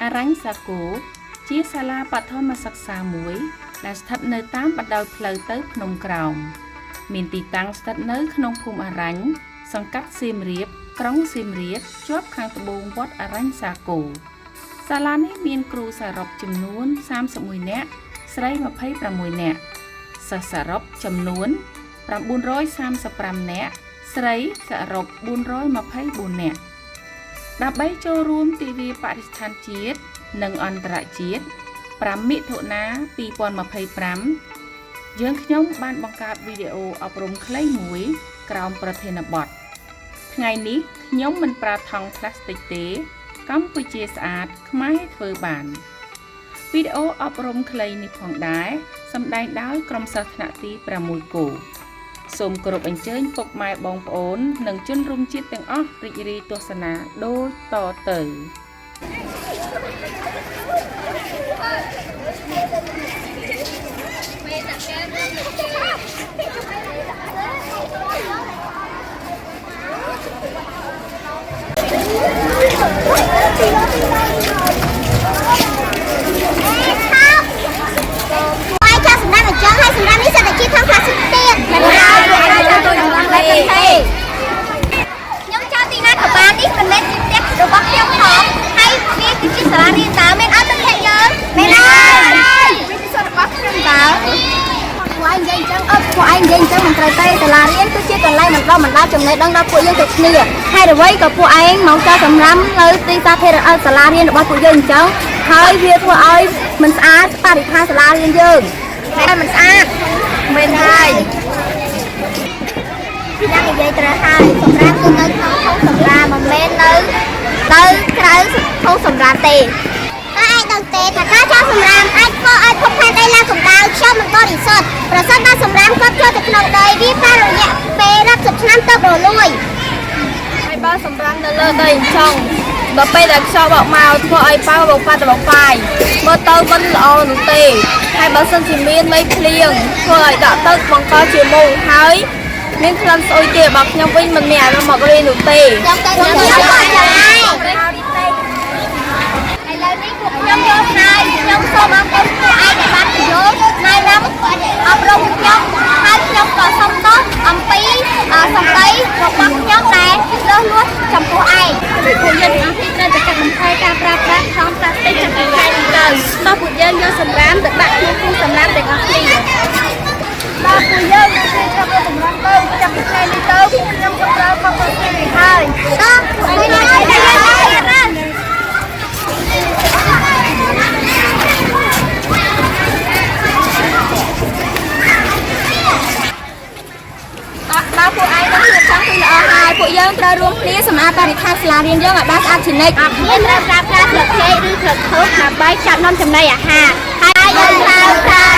អារញ្ញសាគូជាសាលាបឋមសិក្សាមួយដែលស្ថិតនៅតាមបណ្ដោយផ្លូវទៅភ្នំក្រោមមានទីតាំងស្ថិតនៅក្នុងភូមិអារញ្ញសង្កាត់សៀមរាបក្រុងសៀមរាបជាប់ខាងត្បូងវត្តអារញ្ញសាគូសាលានេះមានគ្រូសរុបចំនួន31នាក់ស្រី26នាក់សិស្សសរុបចំនួន935នាក់ស្រីសរុប424នាក់ដើម្បីចូលរួមទិវាបរិស្ថានជាតិនិងអន្តរជាតិ5មិថុនា2025យើងខ្ញុំបានបង្កើតវីដេអូអប់រំខ្លីមួយក្រោមប្រធានបទថ្ងៃនេះខ្ញុំមិនប្រើថង់ប្លាស្ទិកទេកម្ពុជាស្អាតខ្មែរធ្វើបានវីដេអូអប់រំខ្លីនេះផងដែរសម្ដែងដោយក្រុមសិស្សថ្នាក់ទី6គូសូមគោរពអញ្ជើញពុកម៉ែបងប្អូននិងជនរួមជាតិទាំងអស់រីករាយទស្សនាដូចតទៅពួកឯងនិយាយអញ្ចឹងមិនត្រូវទេសាលារៀនគឺជាកន្លែងបណ្ដុះបណ្ដាលចំណេះដឹងដល់ពួកយើងទៅគ្នាហើយអ្វីក៏ពួកឯងមកចោលសម្រាមនៅទីសាធារណៈសាលារៀនរបស់ពួកយើងអញ្ចឹងហើយវាធ្វើឲ្យមិនស្អាតបរិស្ថានសាលារៀនយើងតែមិនស្អាតមិនហើយយ៉ាងនិយាយត្រូវហើយសម្រាប់គឺនៅក្នុងធុងសម្រាមមិនមែននៅក្រៅធុងសម្រាមទេហើយឯងដឹងទេថាការចោលសម្រាមអាចធ្វើឲ្យភពផែនដីឡើងកម្ដៅខ្យល់មិនបរិសុទ្ធប្រសិនបើសម្រាមគាត់ចូលទៅក្នុងដីវាបានរយៈពេលរាប់សិបឆ្នាំទៅរលួយហើយបើសម្រាមនៅលើដីអញ្ចឹងដល់ពេលដែលខ្យល់បក់មកធ្វើឲ្យប៉ៅបោកប៉ាទៅបោកប៉ាយមើលទៅមិនល្អនោះទេហើយបើសិនជាមានមេឃភ្លៀងធ្វើឲ្យដក់ទឹកបង្កជាមូលហើយមានក្លិនស្អុយទេបើខ្ញុំវិញមិនមានអារម្មណ៍មករីនោះទេខ្ញុំទៅខ្ញុំឥឡូវនេះពួកខ្ញុំយល់ហើយខ្ញុំសូមអរគុណពួកឯងដែលបានយល់ណែនាំអប់រំខ្ញុំហើយខ្ញុំក៏សូមទោសអំពីសម្ដីរបស់ខ្ញុំដែលលើសលួសចំពោះឯងពួកយើងទាំងអស់គ្នាត្រូវតែកាត់បន្ថយការប្រើប្រាស់ថង់ប្លាស្ទិកจากពីខែនេះទៅតោះពួកយើងយកសម្រាមទៅដាក់ក្នុងធុងសម្រាមទាំងអស់គ្នាដល់ពួកយើងនឹងជួយចាប់សម្រាមទៅចាប់ពីខែនេះទៅខ្ញុំក៏ប្រើមកទៅនេះហើយតោះពួកយើងដល់ពួកឯងនឹងរៀបចំពីល្អហើយពួកយើងត្រូវរួមគ្នាសម្អាតបរិស្ថានសាលារៀនយើងឲ្យបានស្អាតជានិច្ចអត់មានត្រូវប្រើប្រាស់ស្លឹកចេកឬស្លឹកធូបដើម្បីចាប់នាំចំណីអាហារហើយយើងត្រូវ